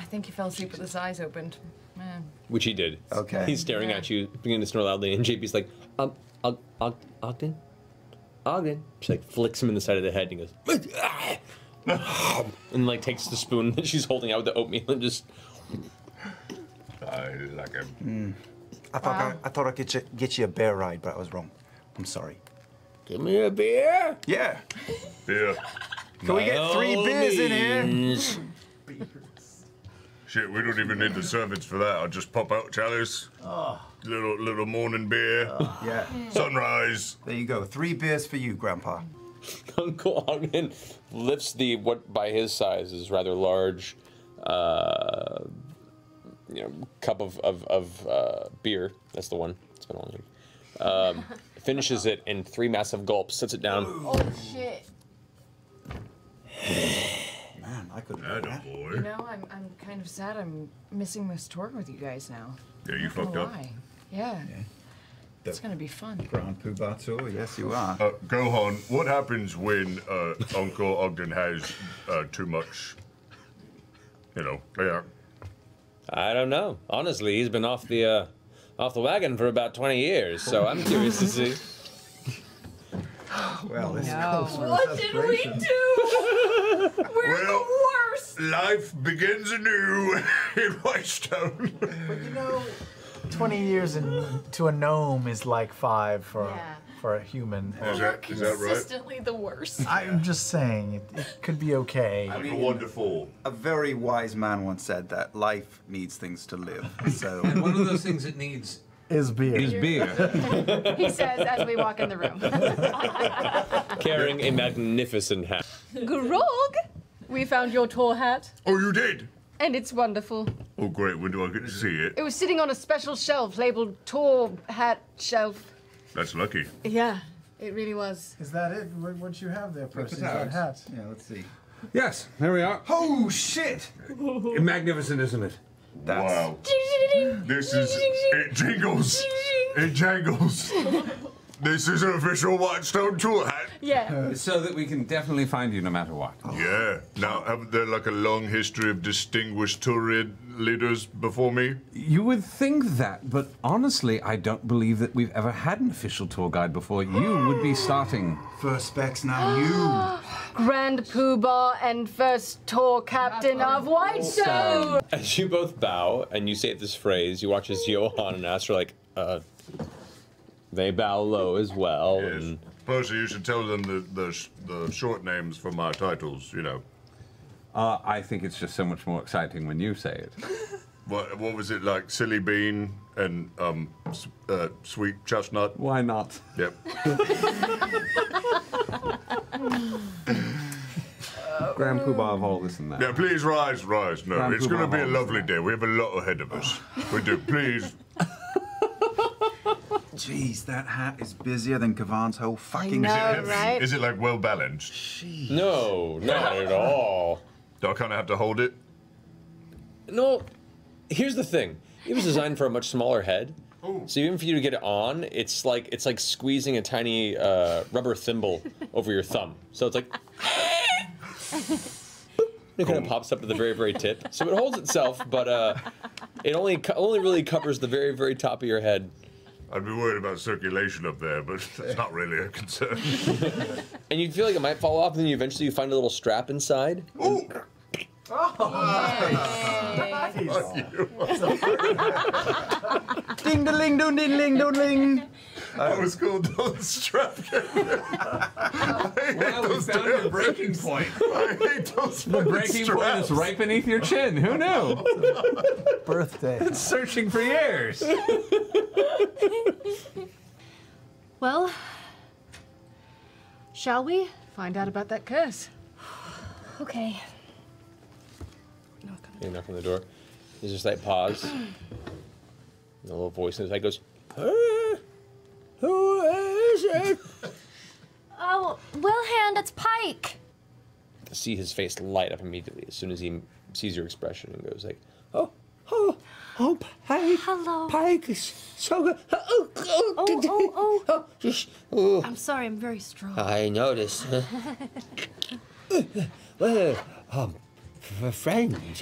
think he fell asleep with his eyes opened. Man. Which he did. Okay. He's staring at you, beginning to snore loudly, and JP's like, Ogden? Ogden? She like flicks him in the side of the head and goes, and like takes the spoon that she's holding out with the oatmeal and just. I like him. I thought I could get you a bear ride, but I was wrong. I'm sorry. Give me a beer? Yeah. Beer. Can we get 3 beers in here? Shit, we don't even need the servants for that. I'll just pop out chalice. Little morning beer. Yeah. Sunrise. There you go. 3 beers for you, Grandpa. Uncle Ogden lifts the, what by his size is rather large, cup of beer. That's the one. It's been a long week. Finishes it in 3 massive gulps, sets it down. Oh shit. Man, I couldn't Atta do that. boy. You know, I'm kind of sad I'm missing this tour with you guys now. Yeah, you Not gonna fucked up. lie. Yeah. It's gonna be fun. Grand Poobah tour, yes you are. Gohan, what happens when Uncle Ogden has too much, yeah. I don't know. Honestly, he's been off the wagon for about 20 years, so I'm curious to see. Well, this No. calls for What did we do? We're the worst. Life begins anew in Whitestone. But you know, 20 years to a gnome is like 5 for a human. Is that right? Consistently the worst. I'm just saying, it could be okay. Like a wonderful. A very wise man once said that life needs things to live. So And one of those things it needs Is beer. is beer. He says as we walk in the room. Carrying a magnificent hat. Grog, we found your tour hat, Oh, you did? and it's wonderful. Oh, great. When do I get to see it? It was sitting on a special shelf labeled tour hat shelf. That's lucky. Yeah, it really was. Is that it? What you have there, Percy? Is out. that hat? yeah, let's see. Yes, there we are. Oh shit! Magnificent, isn't it? Wow. This is. It jingles. It jangles. This is an official Whitestone tour hat. Yeah. So that we can definitely find you no matter what. Yeah. Now, haven't there like a long history of distinguished tour leaders before me? You would think that, but honestly, I don't believe that we've ever had an official tour guide before. You would be starting. First specs now you. Grand Poobah and first tour captain of Whitestone. As you both bow and you say this phrase, you watch as Johan and Aster like, they bow low as well. Yes. And Percy, you should tell them the short names for my titles, I think it's just so much more exciting when you say it. What was it like? Silly Bean and Sweet Chestnut? Why not? Yep. Grand Poobah of all this and that. Yeah, please rise. No, Grand it's going to Poobah be a Halls. lovely day. We have a lot ahead of us. We do. Please. Jeez, that hat is busier than Kavan's whole fucking. know. Heavy? Right? Is it like well balanced? no, not at all. Do I kind of have to hold it? No, here's the thing. It was designed for a much smaller head. Ooh. So even for you to get it on, it's like squeezing a tiny rubber thimble over your thumb. So it's like it kind of pops up at the very, very tip. So it holds itself, but it only really covers the very, very top of your head. I'd be worried about circulation up there, but it's not really a concern. And you feel like it might fall off, and then you find a little strap inside. Ooh. Ding da ling doon ding ling doon ling. That was cool. Don't strap. Well, we found your breaking point. I hate those The breaking point is right beneath your chin. Who knew? Birthday. Searching for years. Well, shall we find out about that curse? Okay. You knock on the door. There's just that pause. And a little voice in his head goes, "Who is it?" Oh, Wilhand, it's Pike. To see his face light up immediately as soon as he sees your expression and goes like, "Oh, Pike. Hello. Pike is so good. I'm sorry, I'm very strong. I noticed. Well, friends,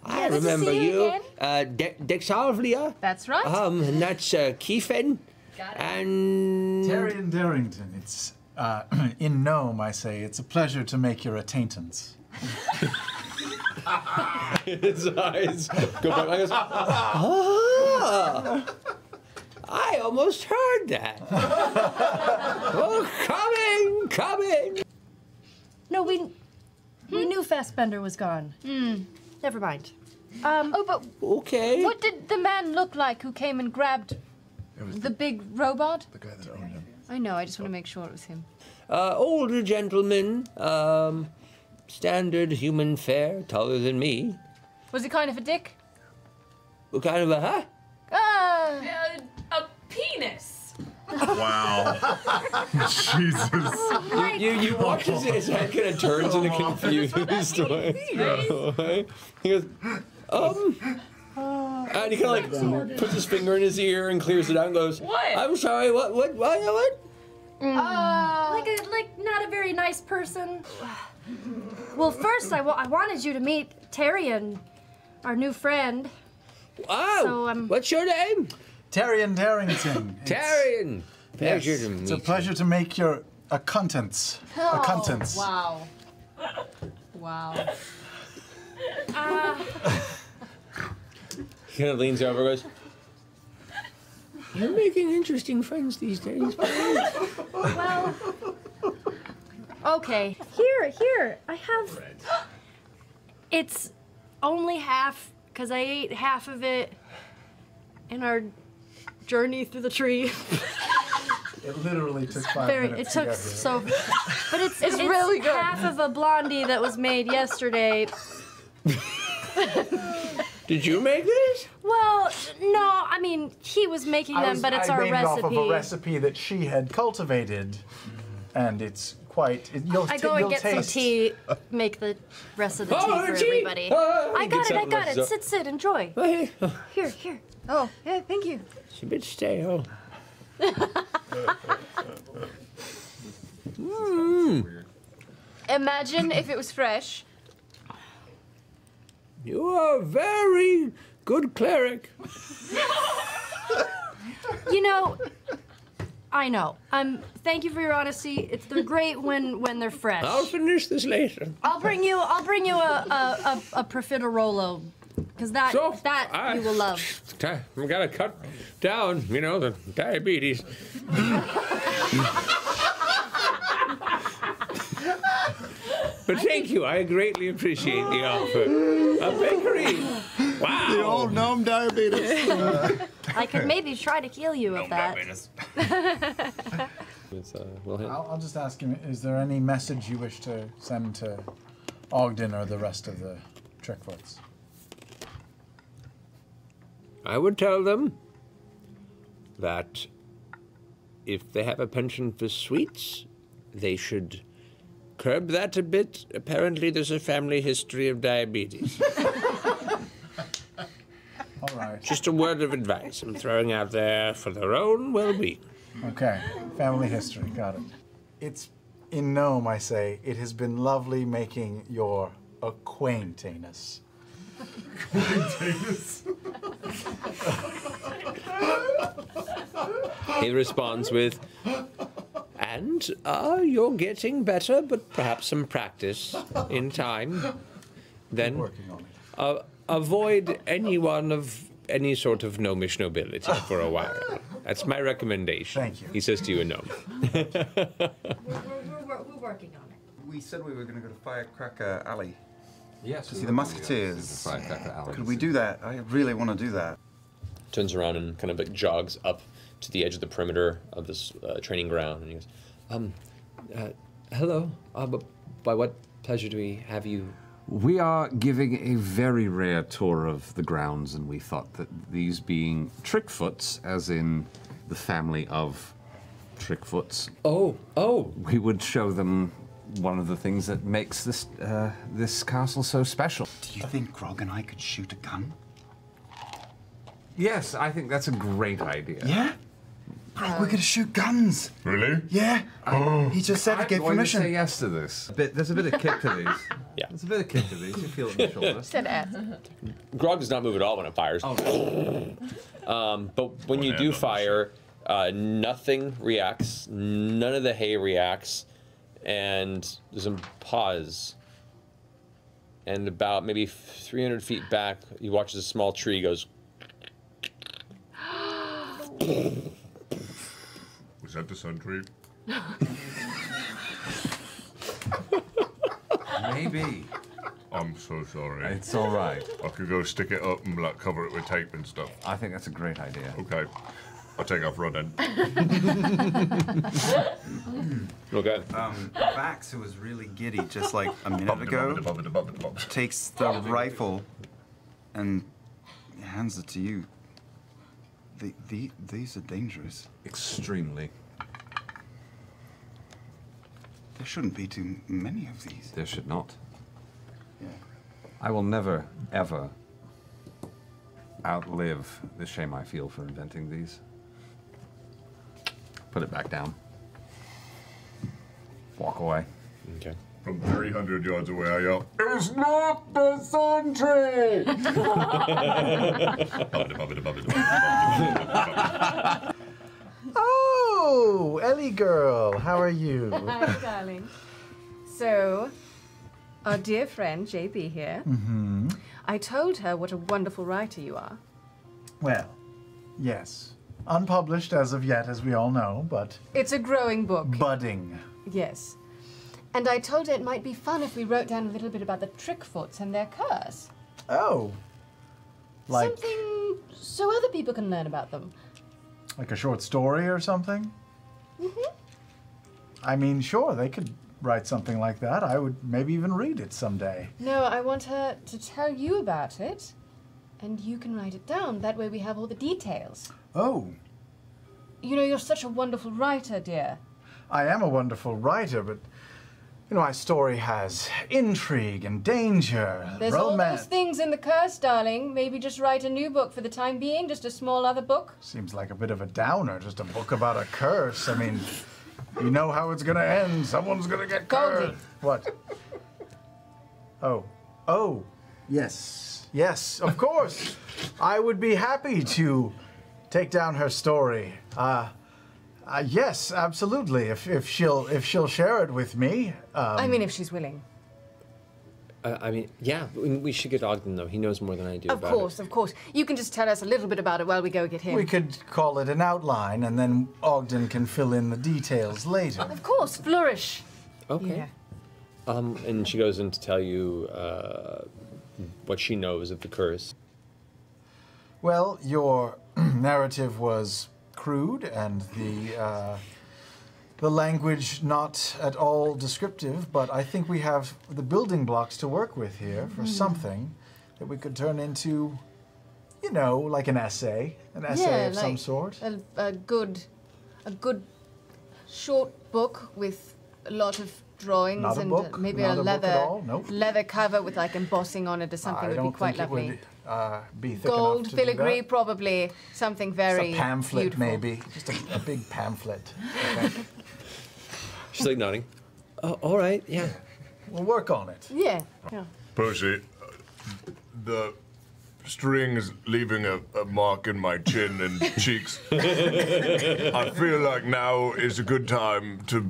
I remember see you you. Dexarvlia. That's right. And that's Kiefen. And... Taryon Darrington, it's, in Nome, I say, it's a pleasure to make your acquaintance. His eyes go back like this. Ah, I almost heard that. Oh, coming. No, we knew Fastbender was gone. Never mind. Oh, but Okay. what did the man look like who came and grabbed the big robot? The guy that owned him. I know, I just want to make sure it was him. Older gentleman. Standard human fare, taller than me. Was he kind of a dick? What kind of a, huh? Ah! A penis. Wow. Jesus. You watch as his head kind of turns in a confused way. He goes, and he kind of like puts his finger in his ear and clears it out and goes, What? I'm sorry, what? Like not a very nice person. Well, first I wanted you to meet Taryon, our new friend. Oh, So, what's your name? Taryon Darrington. Taryon. Pleasure Yes, to meet it's a pleasure to make your acquaintance. Acquaintance. Wow. Wow. he kind of leans over and goes, You're making interesting friends these days. Well, okay. Here, I have. It's only half, because I ate half of it in our journey through the tree. It literally took 5 It minutes took to get so. But it's really good. half of a blondie that was made yesterday. Did you make this? Well, no, I mean, he was making them, but it's I our made recipe. it off of a recipe that she had cultivated, and it's quite. I go and get some tea, make the rest of the tea for tea. everybody. I got it. Sit, enjoy. Hey, Here. Oh, yeah, thank you. it's a bit stale. Imagine if it was fresh. You are a very good cleric. You know, I know. Thank you for your honesty. They're great when they're fresh. I'll finish this later. I'll bring you a profiterole, because that you will love. We gotta cut down, the diabetes. But thank you, I greatly appreciate the offer. A bakery! Wow! The old gnome diabetes. I could maybe try to heal you of that. it's Wilhelm. I'll just ask him, is there any message you wish to send to Ogden or the rest of the Trickfoots? I would tell them that if they have a penchant for sweets, they should curb that a bit. Apparently, there's a family history of diabetes. All right. Just a word of advice I'm throwing out there for their own well-being. Okay. Family history. Got it. It's in Nome, I say. It has been lovely making your acquaintance. He responds with, And you're getting better, but perhaps some practice in time. Then Working on it. avoid anyone of any sort of gnomish nobility for a while. That's my recommendation. Thank you. he says to you in gnome. We're working on it. We said we were going to go to Firecracker Alley. Yes. To see the Musketeers. Could we do that? I really want to do that. Turns around and kind of like jogs up to the edge of the perimeter of this training ground, and he goes, Hello. But by what pleasure do we have you? We are giving a very rare tour of the grounds, and we thought that these being Trickfoots, as in the family of Trickfoots, Oh. we would show them one of the things that makes this this castle so special. Do you think Grog and I could shoot a gun? Yes, I think that's a great idea. Yeah? Grog, we're going to shoot guns. Really? Yeah. He just said he gave I'm going to say permission. yes to this. There's a bit of kick to these. Yeah. It's a bit of kick to these. You feel it in the shoulder. Said ass. Grog does not move at all when it fires. Oh, no. But when you do fire, nothing reacts. None of the hay reacts. And there's a pause. And about maybe 300 feet back, you watch as a small tree goes. Was that the sun tree? Maybe. I'm so sorry. It's all right. I could go stick it up and like cover it with tape and stuff. I think that's a great idea. Okay. I'll take off running. Okay. Vax, who was really giddy just like a minute ago, takes the rifle and hands it to you. These are dangerous. Extremely. There shouldn't be too many of these. There should not. Yeah. I will never, ever outlive the shame I feel for inventing these. Put it back down. Walk away. Okay. From 300 yards away, I yell, "It's not the sun tree!" Oh, Ellie girl, how are you? Hi, darling. So, our dear friend JB here. Mm-hmm. I told her what a wonderful writer you are. Well, yes. Unpublished as of yet, as we all know, but It's a growing book. budding. Yes. And I told her it might be fun if we wrote down a little bit about the Trickfoots and their curse. Oh. Like Something so other people can learn about them. like a short story or something? Mm-hmm. I mean, sure, they could write something like that. I would maybe even read it someday. No, I want her to tell you about it, and you can write it down. That way we have all the details. Oh, You know, you're such a wonderful writer, dear. I am a wonderful writer, but you know, my story has intrigue and danger, There's all romance. those things in the curse, darling. Maybe just write a new book for the time being, just a small other book. Seems like a bit of a downer, just a book about a curse. I mean, you know how it's gonna end. Someone's gonna get Goldie. cursed. What? Oh, yes, of course. I would be happy to take down her story. Yes, absolutely. If she'll share it with me. I mean, if she's willing. I mean, yeah, we should get Ogden, though. He knows more than I do Of about course, of course. You can just tell us a little bit about it while we go get him. We could call it an outline, and then Ogden can fill in the details later. Of course, flourish. it. Okay. Yeah. And she goes in to tell you what she knows of the curse. Well, your narrative was crude, and the language not at all descriptive, but I think we have the building blocks to work with here for something that we could turn into, you know, like an essay of some like sort. A good short book with a lot of drawings Not a and book, maybe not a a book at leather all, nope. leather cover with like embossing on it or something I would don't be quite think lovely. it would be thick Gold enough to filigree, do that. probably something very Just a pamphlet, beautiful. maybe. Just a big pamphlet. I think. She's like nodding. All right, yeah. We'll work on it. Yeah. Yeah. Percy, the string's leaving a mark in my chin and cheeks. I feel like now is a good time to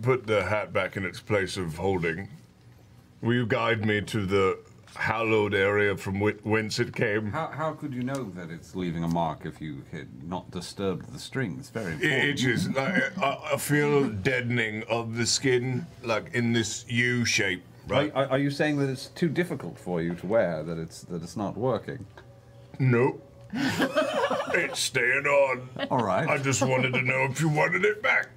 put the hat back in its place of holding. Will you guide me to the hallowed area from whence it came? How could you know that it's leaving a mark if you had not disturbed the string? It's very important. It is. Like, I feel deadening of the skin, like in this U shape, right? Are you saying that it's too difficult for you to wear, that it's not working? Nope. It's staying on. All right. I just wanted to know if you wanted it back.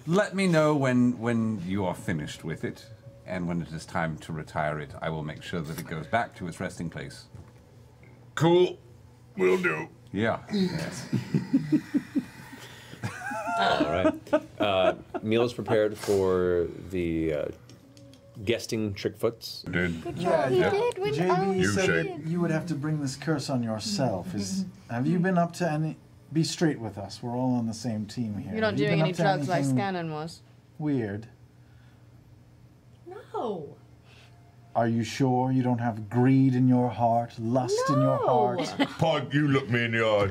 Let me know when you are finished with it, and when it is time to retire it, I will make sure that it goes back to its resting place. Cool. Will do. Yeah. Yes. All right. Meal is prepared for the guesting Trickfoots. Did. Good job. He did win. JB, you said U-shape. you would have to bring this curse on yourself. Have you been up to any... Be straight with us. We're all on the same team here. You're not Have you doing been any up to drugs like anything Scannon was. Weird. No. Are you sure you don't have greed in your heart, lust in your heart? Pike, you look me in the eye.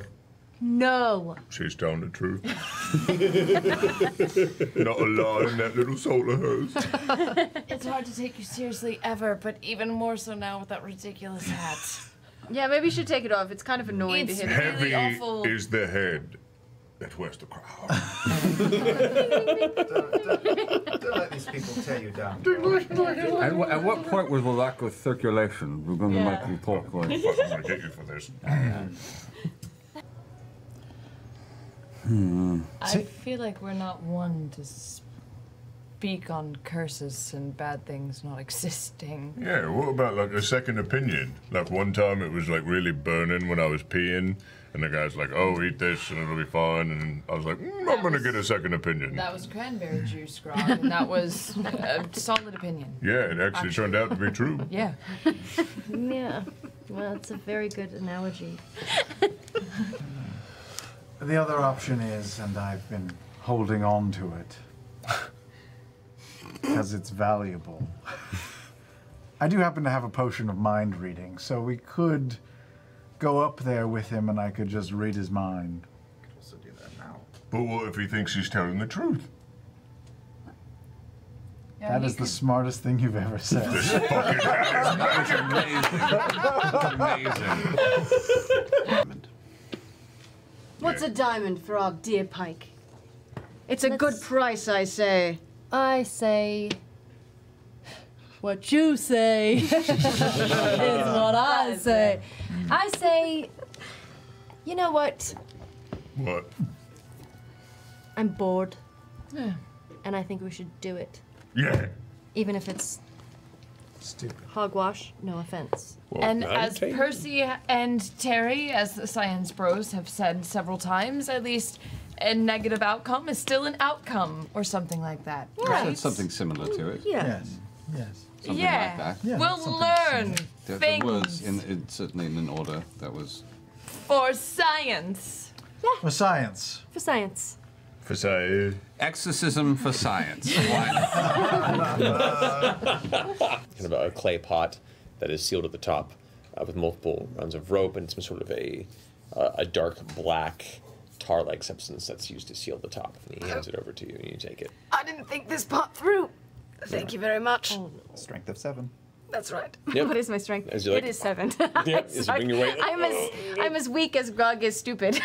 No. She's telling the truth. Not a lie in that little soul of hers. It's hard to take you seriously ever, but even more so now with that ridiculous hat. Yeah, maybe you should take it off. It's kind of annoying It's to hit. really Heavy awful. is the head that wears the crown. Don't let these people tear you down. At what point was the lack of circulation? We're going to make you talk like. Fuck, I'm gonna get you for this. I feel like we're not one to speak on curses and bad things not existing. Yeah, what about like a second opinion? Like one time it was like really burning when I was peeing, and the guy's like, "Oh, eat this and it'll be fine," and I was like, "I'm gonna get a second opinion." That was cranberry juice, Grog, and that was a solid opinion. Yeah, it actually turned out to be true. Yeah. Yeah. Well, it's a very good analogy. The other option is, and I've been holding on to it, because it's valuable. I do happen to have a potion of mind reading, so we could go up there with him and I could just read his mind. Could also do that now. But what if he thinks he's telling the truth? Yeah, That is the smartest thing you've ever said. This fucking hat Amazing. Amazing. What's a diamond for our dear Pike? It's a good price, I say. I say. What you say is what I say. I say. You know what? What? I'm bored. Yeah. And I think we should do it. Yeah. Even if it's Stupid. hogwash, no offense. Well, And I'll as take it. Percy and Terry, as the science bros have said several times, at least a negative outcome is still an outcome or something like that. I Right? said something similar to it. Yeah. Yes, yes. Something Yeah. like that. Yeah, We'll something learn There things was certainly in an order that was. for science. For science. For science. For say. Exorcism for science. Why not? Kind of a clay pot that is sealed at the top with multiple rounds of rope and some sort of a dark black tar-like substance that's used to seal the top. And he hands it over to you, and you take it. I didn't think this part through. Thank you very much. Strength of 7. That's right. Yep. What is my strength? As you like- It is 7. Yep, as you bring your weight. I'm as weak as Grog is stupid.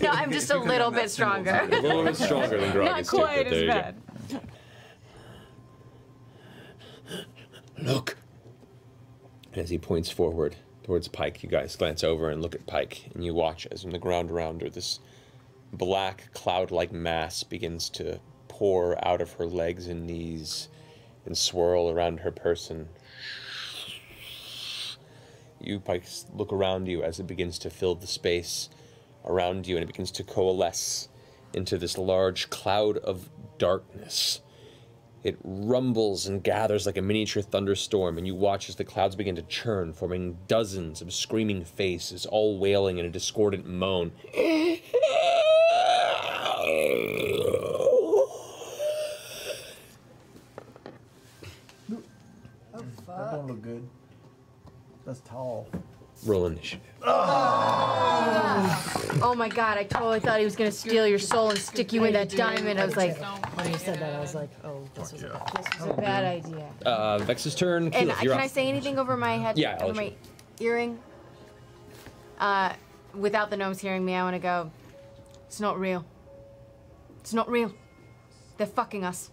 No, I'm just a little bit stronger. A little bit stronger than Grog Not is stupid. quite There as you go. bad. Look. And as he points forward towards Pike, you guys glance over and look at Pike, and you watch as in the ground around her, this black cloud-like mass begins to pour out of her legs and knees and swirl around her person. You, Pike, look around you as it begins to fill the space around you, and it begins to coalesce into this large cloud of darkness. It rumbles and gathers like a miniature thunderstorm, and you watch as the clouds begin to churn, forming dozens of screaming faces, all wailing in a discordant moan. That don't look good. That's tall. Roll initiative. Oh my god, I totally thought he was gonna steal your soul and stick you in that diamond. I was like, When you said that, I was like, oh, this was a bad. this was a bad idea. Vex's turn. And Keyleth, you're can up. I say anything over my head? Yeah, I'll over let my earring? Without the gnomes hearing me, I want to go. It's not real. It's not real. They're fucking us.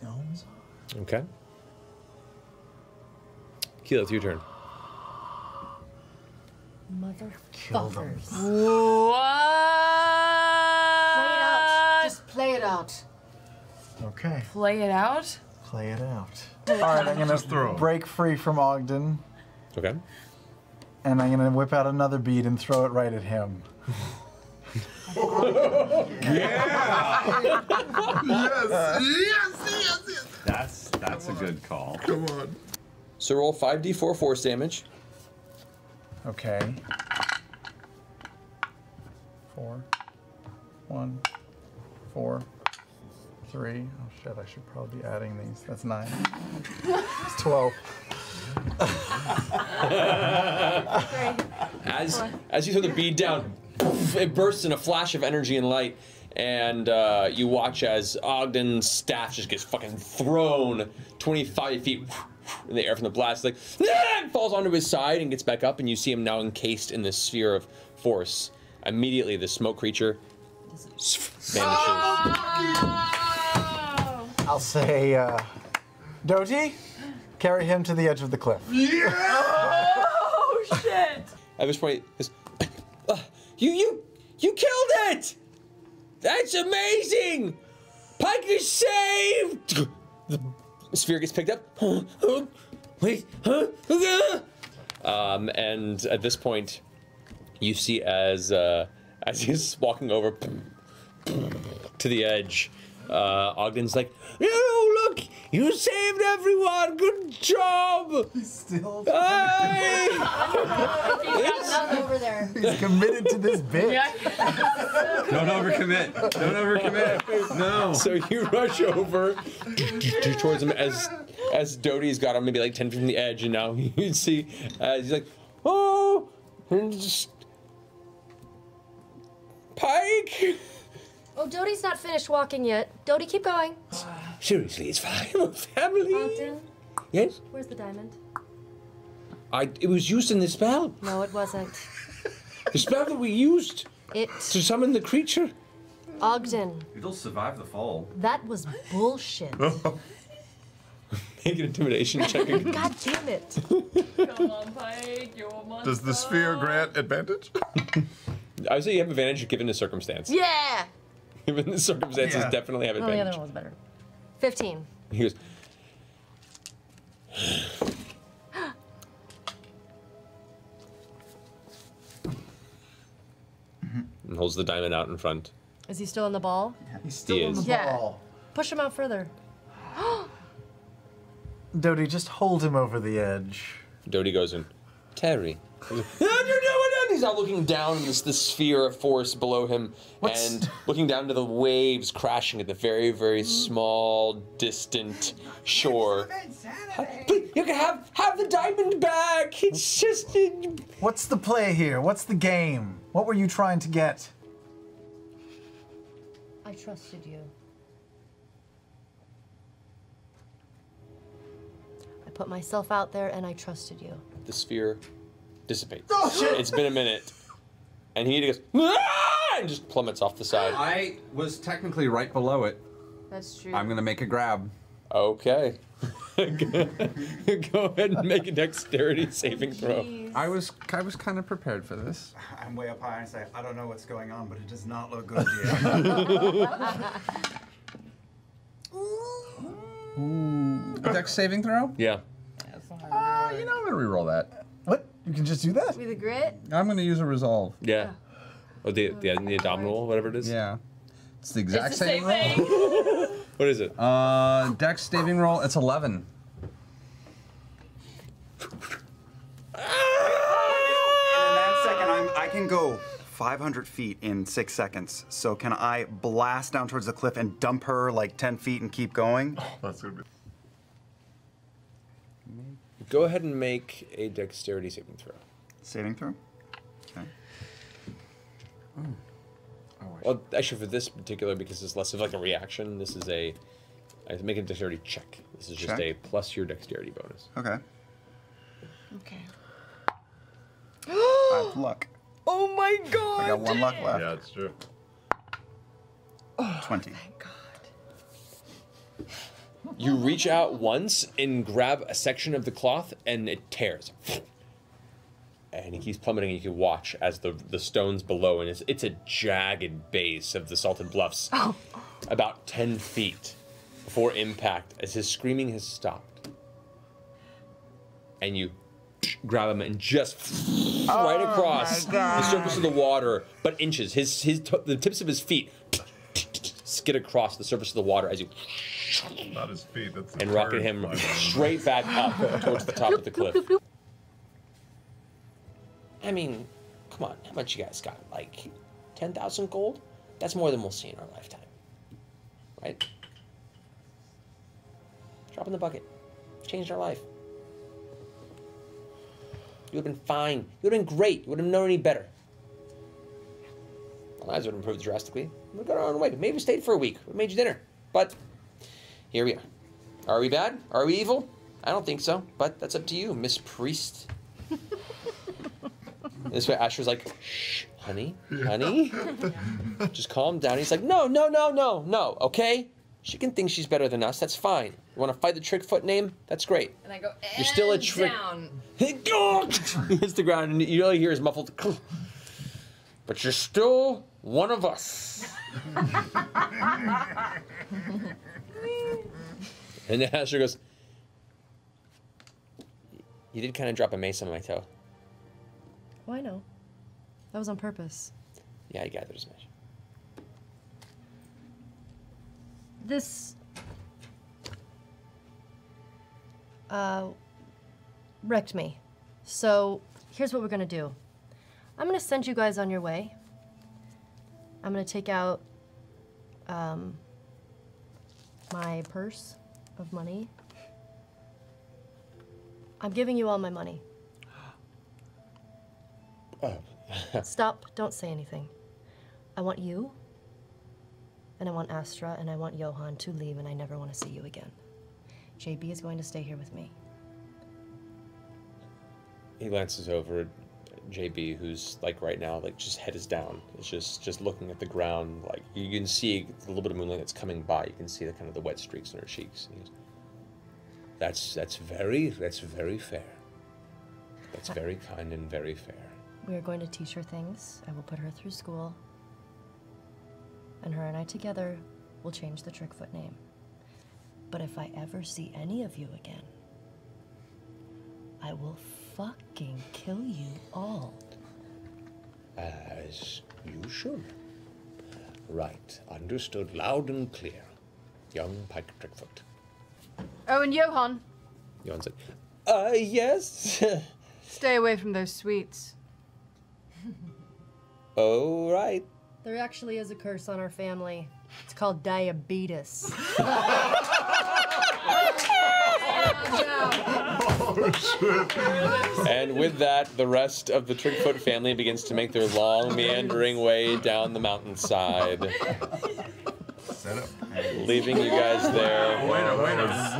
Gnomes? Okay. Keyleth, your turn. Motherfuckers. Play it out. What? Just play it out. Okay, Play it out? play it out. All right, I'm gonna break free from Ogden, Okay. and I'm gonna whip out another bead and throw it right at him. That's a good call. Come on. So roll 5d4 force damage. Okay. 4, 1, 4, 3. Oh shit! I should probably be adding these. That's 9. It's 12. As you throw the bead down, it bursts in a flash of energy and light, and you watch as Ogden's staff just gets fucking thrown 25 feet in the air from the blast, like, and falls onto his side and gets back up, and you see him now encased in this sphere of force. Immediately, the smoke creature vanishes. I'll say, Doty, carry him to the edge of the cliff. Oh shit! At this point, you killed it! That's amazing! Pike is saved! The sphere gets picked up. Wait, and at this point, you see as he's walking over to the edge, Ogden's like, "You look, you saved everyone. Good job." He's still. Hey! Not over there. He's committed to this bit. Don't overcommit. Don't overcommit. No. So you rush over towards him as Doty's got him maybe like 10 feet from the edge, and now you see he's like, "Oh, and just Pike." Oh, Doty's not finished walking yet. Doty, keep going. Seriously, it's fine. We're family. Ogden, Yes? where's the diamond? It was used in the spell. No, it wasn't. The spell that we used It. to summon the creature. Ogden, It'll survive the fall. that was bullshit. Make an intimidation check again. God damn it. Come on, Pike, you're a monster. Does the sphere grant advantage? I would say you have advantage given the circumstance. Yeah! Given the circumstances, Yeah. definitely have Oh, the other advantage. one was better. 15. He goes, and holds the diamond out in front. Is he still in the ball? He's still on the Yeah. ball. Push him out further. Doty, just hold him over the edge. Doty goes in, "Terry." He's like, "What are you doing?" He's out looking down this sphere of force below him and looking down to the waves crashing at the very, very small, distant shore. But you can have the diamond back. It's just. What's the play here? What's the game? What were you trying to get? I trusted you. I put myself out there and I trusted you. The sphere dissipates. Oh, shit. It's been a minute. And he goes, "Ah!" and just plummets off the side. I was technically right below it. That's true. I'm gonna make a grab. Okay. Go ahead and make a dexterity saving throw. I was kind of prepared for this. I'm way up high and say, I don't know what's going on, but it does not look good yet. A dex saving throw? Yeah. You know, I'm gonna reroll that. What? You can just do that? With a grit? I'm gonna use a resolve. Yeah. Oh, the abdominal, whatever it is? Yeah. It's the exact It's the same same roll. thing. What is it? Dex saving roll, it's 11. In that second, I can go 500 feet in 6 seconds. So can I blast down towards the cliff and dump her like 10 feet and keep going? That's gonna be. Go ahead and make a dexterity saving throw. Saving throw? Okay. Well, actually, for this particular, because it's less of like a reaction, this is I make a dexterity check. This is just Check. a plus your dexterity bonus. Okay. Okay. I have luck. Oh my god! I got 1 luck left. Yeah, it's true. 20. You reach out once and grab a section of the cloth, and it tears. And he keeps plummeting, and you can watch as the stones below, and it's a jagged base of the Salted Bluffs, about 10 feet before impact, as his screaming has stopped. And you grab him and just right across the surface of the water, but inches. The tips of his feet skid across the surface of the water as you Not his feet. That's the and rocket bird him flying. straight back up towards the top of the cliff. I mean, come on, how much you guys got? Like 10,000 gold? That's more than we'll see in our lifetime. right? Drop in the bucket. Changed our life. You would have been fine. You would have been great. You would have known any better. Our lives would have improved drastically. We would have gone our own way. Maybe we stayed for a week. We made you dinner. But here we are. Are we bad? Are we evil? I don't think so. But that's up to you, Miss Priest. This way Asher's like, shh, honey, honey. Just calm down. He's like, no, okay? She can think she's better than us. That's fine. You want to fight the Trickfoot name? That's great. And I go, You're still a trick. down. He hits the ground, and you only hear his muffled. But you're still one of us. And Asher goes, you did kind of drop a mace on my toe. Oh, I know. That was on purpose. Yeah, I gathered as much. This wrecked me. So here's what we're gonna do. I'm gonna send you guys on your way. I'm gonna take out my purse of money. I'm giving you all my money. Stop, don't say anything. I want you, and I want Astra, and I want Johan to leave, and I never want to see you again. JB is going to stay here with me. He glances over at JB, who's like right now, like just head is down. It's just looking at the ground. Like you can see a little bit of moonlight that's coming by. You can see the kind of the wet streaks on her cheeks. And he goes, that's very fair. That's very kind and very fair. We are going to teach her things. I will put her through school. And her and I together will change the Trickfoot name. But if I ever see any of you again, I will fucking kill you all. As you should. Right. Understood loud and clear. Young Pike Trickfoot. Oh, and Johan, Johan said, yes. stay away from those sweets. Oh, right. There actually is a curse on our family. It's called diabetes. And with that, the rest of the Trickfoot family begins to make their long, meandering way down the mountainside. Set up. Leaving you guys there. Wait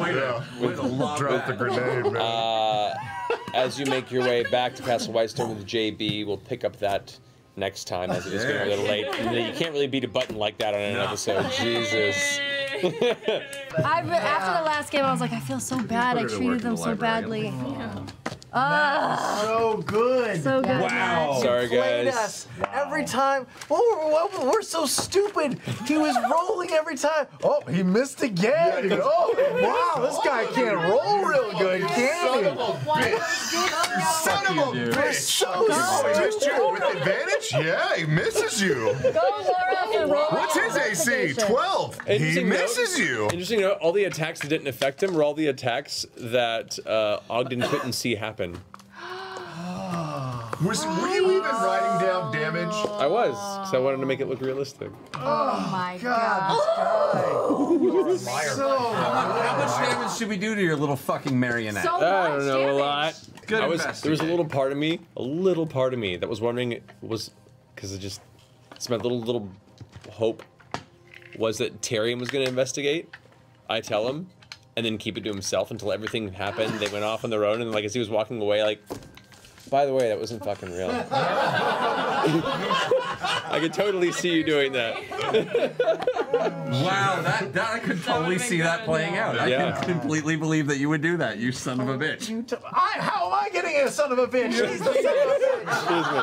a drop the grenade, man. As you make your way back to Castle Whitestone with JB, we'll pick up that next time, as it is getting a little late. You can't really beat a button like that on an episode. Jesus. After the last game, I was like, I feel so bad. I treated them so badly. So good. So good. Wow. Sorry, Played guys. us every time. Oh, we're so stupid. He was rolling every time. Oh, he missed again. Oh, wow, this guy can't roll real good, can he? Son of a bitch! We're so He missed you stupid. with advantage? Yeah, he misses you. What's his AC? 12. He Interesting misses you. Interesting note, all the attacks that didn't affect him were all the attacks that Ogden couldn't see happen. Were you even writing down damage? I was, because I wanted to make it look realistic. Oh my god. How much damage should we do to your little fucking marionette? So I don't know, a lot. Good There was a little part of me, that was wondering, because it's my little hope, was that Tyrion was going to investigate. I tell him, and then keep it to himself until everything happened. They went off on their own, and like as he was walking away, like, by the way, that wasn't fucking real. I could totally see you doing that. Wow, that I could totally see that playing out. I can completely believe that you would do that, you son of a bitch. How am I getting a son of a bitch? He's the son of a bitch. Excuse me.